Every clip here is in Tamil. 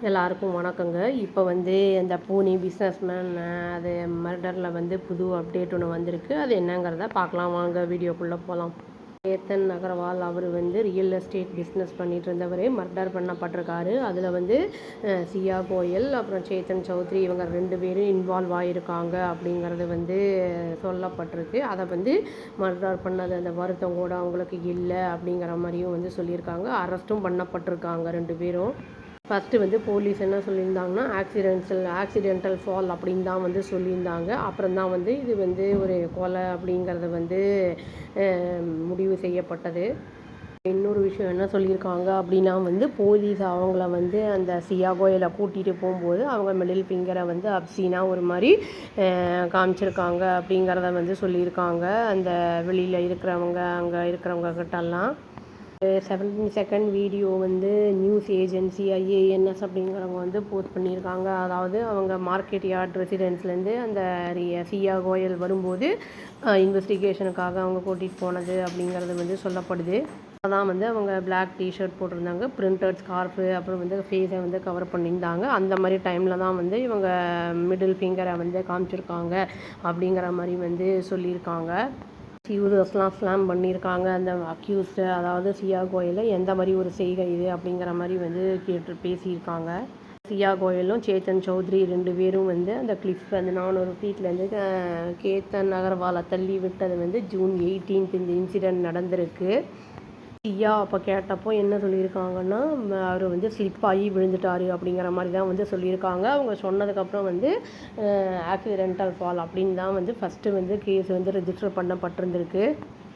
எல்லாருக்கும் வணக்கங்க. இப்போ வந்து இந்த பூனே பிஸ்னஸ்மேன் அது மர்டரில் வந்து புது அப்டேட் ஒன்று வந்திருக்கு. அது என்னங்கிறத பார்க்கலாம் வாங்க, வீடியோக்குள்ளே போகலாம். கேத்தன் அகர்வால் அவர் வந்து ரியல் எஸ்டேட் பிஸ்னஸ் பண்ணிட்டு இருந்தவர் மர்டர் பண்ணப்பட்டிருக்காரு. அதில் வந்து சியா கோயல் அப்புறம் சேத்தன் சௌத்ரி இவங்க 2 பேரும் இன்வால்வ் ஆகியிருக்காங்க அப்படிங்கிறது வந்து சொல்லப்பட்டிருக்கு. அதை வந்து மர்டர் பண்ணது அந்த வருத்தம் கூட அவங்களுக்கு இல்லை அப்படிங்கிற மாதிரியும் வந்து சொல்லியிருக்காங்க. அரெஸ்ட்டும் பண்ணப்பட்டிருக்காங்க 2 பேரும். ஃபஸ்ட்டு வந்து போலீஸ் என்ன சொல்லியிருந்தாங்கன்னா ஆக்சிடென்டல் ஃபால் அப்படின்னு தான் வந்து சொல்லியிருந்தாங்க. அப்புறம் தான் வந்து இது வந்து ஒரு கொலை அப்படிங்கிறது வந்து முடிவு செய்யப்பட்டது. இன்னொரு விஷயம் என்ன சொல்லியிருக்காங்க அப்படின்னா வந்து போலீஸ் அவங்கள வந்து அந்த சியா கோயிலை கூட்டிகிட்டு போகும்போது அவங்க மிடில் ஃபிங்கரை வந்து அப்சீனாக ஒரு மாதிரி காமிச்சிருக்காங்க அப்படிங்கிறத வந்து சொல்லியிருக்காங்க. அந்த வெளியில் இருக்கிறவங்க அங்கே இருக்கிறவங்க கிட்டலாம் 17 செகண்ட் வீடியோ வந்து நியூஸ் ஏஜென்சி ஐஏஎன்எஸ் அப்படிங்கிறவங்க வந்து போஸ்ட் பண்ணியிருக்காங்க. அதாவது அவங்க மார்க்கெட் யார்ட் ரெசிடென்ஸ்லேருந்து அந்த சியா கோயல் வரும்போது இன்வெஸ்டிகேஷனுக்காக அவங்க கூட்டிகிட்டு போனது அப்படிங்கிறது வந்து சொல்லப்படுது. அதான் வந்து அவங்க பிளாக் டிஷர்ட் போட்டிருந்தாங்க, பிரிண்டட் ஸ்கார்ஃபு, அப்புறம் வந்து ஃபேஸை வந்து கவர் பண்ணியிருந்தாங்க. அந்த மாதிரி டைமில் தான் வந்து இவங்க மிடில் ஃபிங்கரை வந்து காமிச்சிருக்காங்க அப்படிங்கிற மாதிரி வந்து சொல்லியிருக்காங்க. யூசர்ஸ்லாம் ஸ்லாம் பண்ணியிருக்காங்க அந்த அக்யூஸ்டு, அதாவது சியா கோயலை எந்த மாதிரி ஒரு செய்கை இது அப்படிங்கிற மாதிரி வந்து பேசியிருக்காங்க. சியா கோயலும் சேத்தன் சௌத்ரி 2 பேரும் வந்து அந்த கிளிஃப் அந்த 400 ஃபீட்லேருந்து கேத்தன் அகர்வாலை தள்ளி விட்டது வந்து ஜூன் 18 இந்த இன்சிடெண்ட் நடந்திருக்கு. சியா அப்போ கேட்டப்போ என்ன சொல்லியிருக்காங்கன்னா, அவர் வந்து ஸ்லிப் ஆகி விழுந்துட்டார் அப்படிங்கிற மாதிரி தான் வந்து சொல்லியிருக்காங்க. அவங்க சொன்னதுக்கப்புறம் வந்து ஆக்சிடென்டல் ஃபால் அப்படின்னு தான் வந்து ஃபஸ்ட்டு வந்து கேஸ் வந்து ரெஜிஸ்டர் பண்ணப்பட்டிருந்திருக்கு.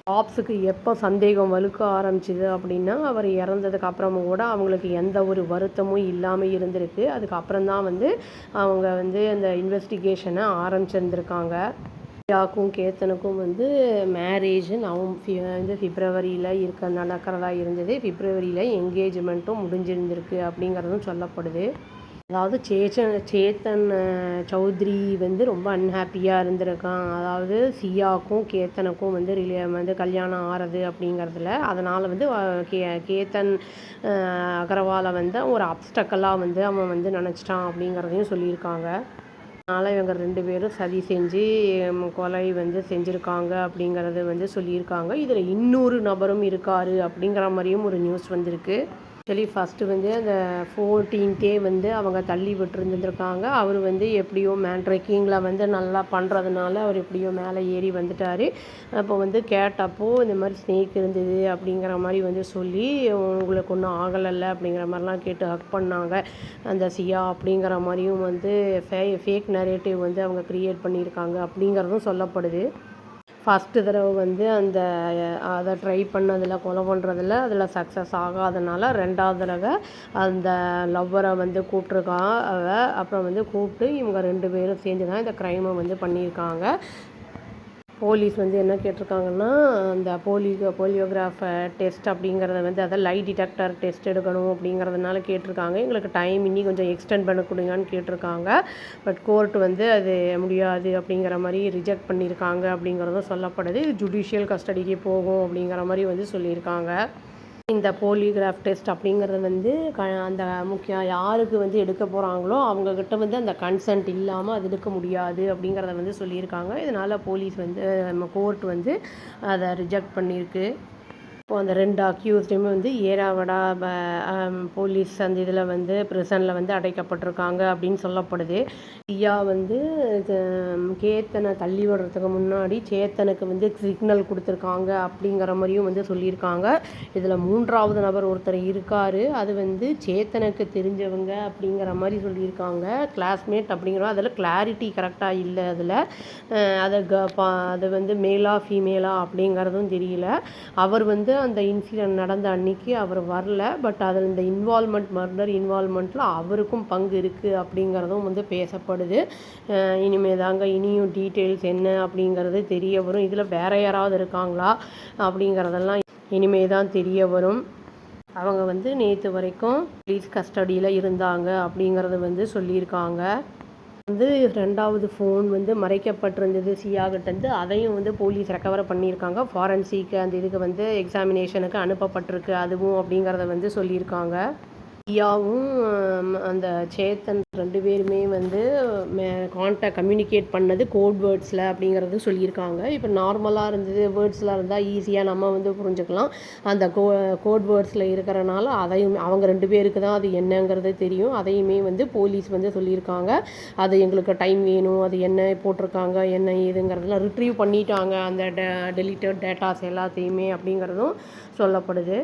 காப்ஸுக்கு எப்போ சந்தேகம் வலுக்க ஆரம்பிச்சிது அப்படின்னா, அவர் இறந்ததுக்கு அப்புறமும் கூட அவங்களுக்கு எந்த ஒரு வருத்தமும் இல்லாமல் இருந்திருக்கு. அதுக்கப்புறம் தான் வந்து அவங்க வந்து அந்த இன்வெஸ்டிகேஷனை ஆரம்பிச்சிருந்துருக்காங்க. சியாக்கும் கேத்தனுக்கும் வந்து மேரேஜ் வந்து பிப்ரவரியில் நடக்கிறதா இருந்தது. பிப்ரவரியில் என்கேஜ்மெண்ட்டும் முடிஞ்சிருந்திருக்கு அப்படிங்கிறதும் சொல்லப்படுது. அதாவது சேத்தன் சௌத்ரி வந்து ரொம்ப அன்ஹாப்பியாக இருந்திருக்கான். அதாவது சியாக்கும் கேத்தனுக்கும் வந்து கல்யாணம் ஆறது அப்படிங்கிறதுல. அதனால் வந்து கேத்தன் அகர்வாலை வந்து ஒரு அப்டக்கலாக வந்து அவன் வந்து நினச்சிட்டான் அப்படிங்கிறதையும் சொல்லியிருக்காங்க. அதனால் இவங்க 2 பேரும் சதி செஞ்சு கொலை வந்து செஞ்சுருக்காங்க அப்படிங்கிறது வந்து சொல்லியிருக்காங்க. இதில் இன்னொரு நபரும் இருக்கார் அப்படிங்கிற மாதிரியும் ஒரு நியூஸ் வந்திருக்கு. ஆக்சுவலி ஃபஸ்ட்டு வந்து அந்த 14th வந்து அவங்க தள்ளி விட்டுருந்துருக்காங்க. அவர் வந்து எப்படியோ ட்ரெக்கிங்கில் வந்து நல்லா பண்ணுறதுனால அவர் எப்படியோ மேலே ஏறி வந்துட்டார். அப்போ வந்து கேட்டப்போ இந்த மாதிரி ஸ்னேக் இருந்தது அப்படிங்கிற மாதிரி வந்து சொல்லி உங்களுக்கு ஒன்றும் ஆகலைல்ல அப்படிங்கிற மாதிரிலாம் கேட்டு ஹக் பண்ணாங்க அந்த சியா அப்படிங்கிற மாதிரியும் வந்து ஃபேக் நரேட்டிவ் வந்து அவங்க க்ரியேட் பண்ணியிருக்காங்க அப்படிங்கிறதும் சொல்லப்படுது. ஃபஸ்ட்டு தடவை வந்து அதை ட்ரை பண்ணதில் கொலை பண்ணுறதில் அதில் சக்ஸஸ் ஆகாதனால 2வது தடவை அந்த லவ்வரை வந்து கூப்பிட்ருக்கான் அப்புறம் வந்து கூப்பிட்டு இவங்க 2 பேரும் சேர்ந்து தான் இந்த க்ரைமை வந்து பண்ணியிருக்காங்க. போலீஸ் வந்து என்ன கேட்டிருக்காங்கன்னா, அந்த போலியோகிராஃப் டெஸ்ட் அப்படிங்கிறத வந்து அதை லை டிடெக்டர் டெஸ்ட் எடுக்கணும் அப்படிங்கிறதுனால கேட்டிருக்காங்க. எங்களுக்கு டைம் இன்னி கொஞ்சம் எக்ஸ்டெண்ட் பண்ண கொடுங்கன்னு கேட்டிருக்காங்க. பட் கோர்ட் வந்து அது முடியாது அப்படிங்கிற மாதிரி ரிஜெக்ட் பண்ணியிருக்காங்க அப்படிங்கிறதும் சொல்லப்படுது. ஜுடிஷியல் கஸ்டடிக்கு போகும் அப்படிங்கிற மாதிரி வந்து சொல்லியிருக்காங்க. இந்த போலிகிராஃப் டெஸ்ட் அப்படிங்கிறது வந்து அந்த யாருக்கு வந்து எடுக்க போகிறாங்களோ அவங்கக்கிட்ட வந்து அந்த கன்சென்ட் இல்லாமல் அது எடுக்க முடியாது அப்படிங்கிறத வந்து சொல்லியிருக்காங்க. இதனால் போலீஸ் வந்து கோர்ட் வந்து அதை ரிஜெக்ட் பண்ணியிருக்கு. இப்போ அந்த 2 அக்யூஸ்டுமே வந்து ஏராவடா போலீஸ் அந்த இதில் வந்து ப்ரிசனில் வந்து அடைக்கப்பட்டிருக்காங்க அப்படின்னு சொல்லப்படுது. சியா வந்து கேத்தனை தள்ளி விடுறதுக்கு முன்னாடி சேத்தனுக்கு வந்து சிக்னல் கொடுத்துருக்காங்க அப்படிங்கிற மாதிரியும் வந்து சொல்லியிருக்காங்க. இதில் 3வது நபர் ஒருத்தர் இருக்கார். அது வந்து சேத்தனுக்கு தெரிஞ்சவங்க அப்படிங்கிற மாதிரி சொல்லியிருக்காங்க. கிளாஸ்மேட் அப்படிங்கிற அதில் கிளாரிட்டி கரெக்டாக இல்லை. அதில் அது வந்து மேலா ஃபீமேலா அப்படிங்கிறதும் தெரியல. அவர் வந்து அந்த இன்சிடென்ட் நடந்த அன்னைக்கு அவர் வரல. பட் அதில் இந்த மர்டர் இன்வால்மெண்ட்டில் அவருக்கும் பங்கு இருக்குது அப்படிங்கிறதும் வந்து பேசப்படுது. இனியும் டீட்டெயில்ஸ் என்ன அப்படிங்கிறது தெரிய வரும். இதில் வேறு யாராவது இருக்காங்களா அப்படிங்கிறதெல்லாம் இனிமே தான் தெரிய வரும். அவங்க வந்து நேற்று வரைக்கும் போலீஸ் கஸ்டடியில் இருந்தாங்க அப்படிங்கிறது வந்து சொல்லியிருக்காங்க. வந்து 2வது ஃபோன் வந்து மறைக்கப்பட்டிருந்தது சியாகிட்டேருந்து. அதையும் வந்து போலீஸ் ரெக்கவர் பண்ணியிருக்காங்க. ஃபாரன்சிக் அந்த இதுக்கு வந்து எக்ஸாமினேஷனுக்கு அனுப்பப்பட்டிருக்கு அதுவும் அப்படிங்கிறத வந்து சொல்லியிருக்காங்க. தியாவும் அந்த சேத்தன் 2 பேருமே வந்து கம்யூனிகேட் பண்ணது கோட் வேர்ட்ஸில் அப்படிங்கிறது சொல்லியிருக்காங்க. இப்போ நார்மலாக இருந்தது வேர்ட்ஸ்லாம் இருந்தால் ஈஸியாக நம்ம வந்து புரிஞ்சுக்கலாம். அந்த கோட் வேர்ட்ஸில் இருக்கிறனால அதையும் அவங்க 2 பேருக்கு தான் அது என்னங்கிறது தெரியும். அதையுமே வந்து போலீஸ் வந்து சொல்லியிருக்காங்க. அது எங்களுக்கு டைம் வேணும், அது என்ன போட்டிருக்காங்க என்ன ஏதுங்கிறதுலாம் ரிட்ரீவ் பண்ணிட்டாங்க அந்த டெலிட்டட் டேட்டாஸ் எல்லாத்தையுமே அப்படிங்கிறதும் சொல்லப்படுது.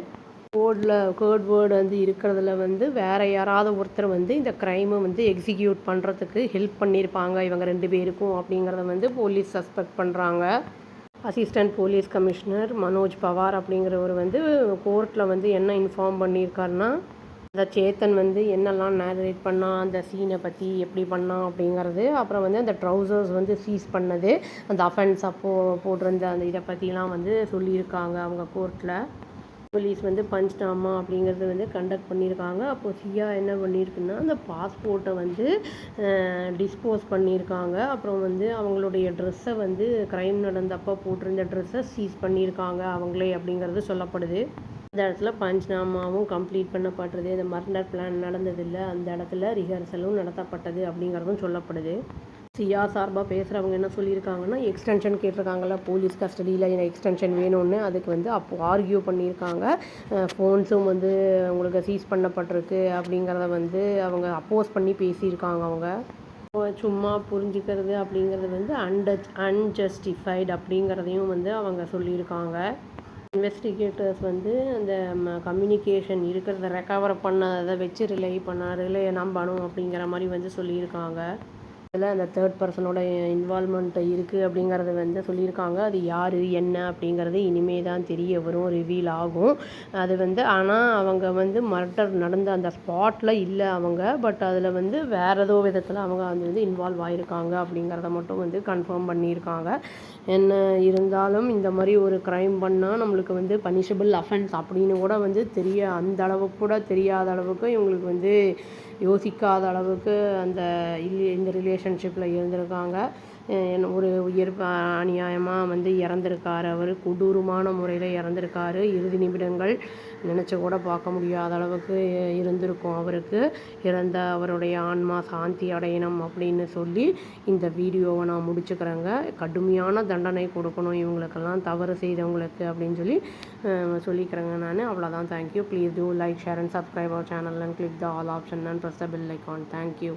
கோட் வேர்டு வந்து இருக்கிறதுல வந்து வேறு யாராவது ஒருத்தர் வந்து இந்த க்ரைமை வந்து எக்ஸிக்யூட் பண்ணுறதுக்கு ஹெல்ப் பண்ணியிருப்பாங்க இவங்க 2 பேருக்கும் அப்படிங்கிறத வந்து போலீஸ் சஸ்பெக்ட் பண்ணுறாங்க. Assistant police commissioner Manoj Pawar அப்படிங்கிறவர் வந்து கோர்ட்டில் வந்து என்ன இன்ஃபார்ம் பண்ணியிருக்காருன்னா, அந்த சேத்தன் வந்து என்னெல்லாம் நேரேட் பண்ணால் அந்த சீனை பற்றி எப்படி பண்ணான் அப்படிங்கிறது, அப்புறம் வந்து அந்த ட்ரௌசர்ஸ் வந்து சீஸ் பண்ணது, அந்த அஃபென்ஸ் அப்போது போட்டிருந்த அந்த இதை பற்றிலாம் வந்து சொல்லியிருக்காங்க அவங்க கோர்ட்டில். போலீஸ் வந்து பஞ்ச்டாமா அப்படிங்கிறது வந்து கண்டக்ட் பண்ணியிருக்காங்க. அப்போது சியா என்ன பண்ணியிருக்குன்னா அந்த பாஸ்போர்ட்டை வந்து டிஸ்போஸ் பண்ணியிருக்காங்க. அப்புறம் வந்து அவங்களுடைய ட்ரெஸ்ஸை வந்து க்ரைம் நடந்தப்போ போட்டிருந்த ட்ரெஸ்ஸை சீஸ் பண்ணியிருக்காங்க அவங்களே அப்படிங்கிறது சொல்லப்படுது. அந்த இடத்துல பஞ்ச்நாமாவும் கம்ப்ளீட் பண்ணப்பட்டது. இந்த மர்டர் பிளான் நடந்ததில்லை, அந்த இடத்துல ரிஹர்சலும் நடத்தப்பட்டது அப்படிங்கிறதும் சொல்லப்படுது. சியா சார்பாக பேசுகிறவங்க என்ன சொல்லியிருக்காங்கன்னா, எக்ஸ்டென்ஷன் கேட்டிருக்காங்கல்ல போலீஸ் கஸ்டடியில் எக்ஸ்டென்ஷன் வேணும்னு, அதுக்கு வந்து அப்போது ஆர்கியூ பண்ணியிருக்காங்க. ஃபோன்ஸும் வந்து உங்களுக்கு சீஸ் பண்ணப்பட்டிருக்கு அப்படிங்கிறத வந்து அவங்க அப்போஸ் பண்ணி பேசியிருக்காங்க அவங்க. சும்மா புரிஞ்சுக்கிறது அப்படிங்கிறது வந்து அன்ஜஸ்டிஃபைடு அப்படிங்கிறதையும் வந்து அவங்க சொல்லியிருக்காங்க. இன்வெஸ்டிகேட்டர்ஸ் வந்து அந்த கம்யூனிகேஷன் இருக்கிறத ரெக்கவர் பண்ணதை வச்சு ரிலே நம்பணும் அப்படிங்கிற மாதிரி வந்து சொல்லியிருக்காங்க. இதில் அந்த தேர்ட் பர்சனோட இன்வால்மெண்ட் இருக்குது அப்படிங்கிறத வந்து சொல்லியிருக்காங்க. அது யார் என்ன அப்படிங்கிறது இனிமே தான் தெரிய வரும், ரிவீல் ஆகும். அது வந்து ஆனால் அவங்க வந்து மர்டர் நடந்த அந்த ஸ்பாட்டில் இல்லை அவங்க, பட் அதில் வந்து வேறு ஏதோ விதத்தில் அவங்க அது வந்து இன்வால்வ் ஆகியிருக்காங்க அப்படிங்கிறத மட்டும் வந்து கன்ஃபார்ம் பண்ணியிருக்காங்க. என்ன இருந்தாலும் இந்த மாதிரி ஒரு க்ரைம் பண்ணால் நம்மளுக்கு வந்து பனிஷபிள் அஃபென்ஸ் அப்படின்னு கூட வந்து அந்த அளவுக்கு கூட தெரியாத அளவுக்கு இவங்களுக்கு வந்து யோசிக்காத அளவுக்கு இந்த ரிலேஷன்ஷிப்பில் இருந்திருக்காங்க. ஒரு உயிர் அநியாயமாக வந்து இறந்துருக்காரு. அவர் கொடூரமான முறையில் இறந்துருக்காரு. இறுதி நிமிடங்கள் நினச்சி கூட பார்க்க முடியாத அளவுக்கு இருந்திருக்கும் அவருக்கு. இறந்த அவருடைய ஆன்மா சாந்தி அடையணும் அப்படின்னு சொல்லி இந்த வீடியோவை நான் முடிச்சுக்கிறேங்க. கடுமையான தண்டனை கொடுக்கணும் இவங்களுக்கெல்லாம், தவறு செய்தவங்களுக்கு அப்படின்னு சொல்லி சொல்லிக்கிறேங்க நான். அவ்வளோதான். Thank you. Please do like, share and subscribe our channel and click the all option and press the bell icon. Thank you.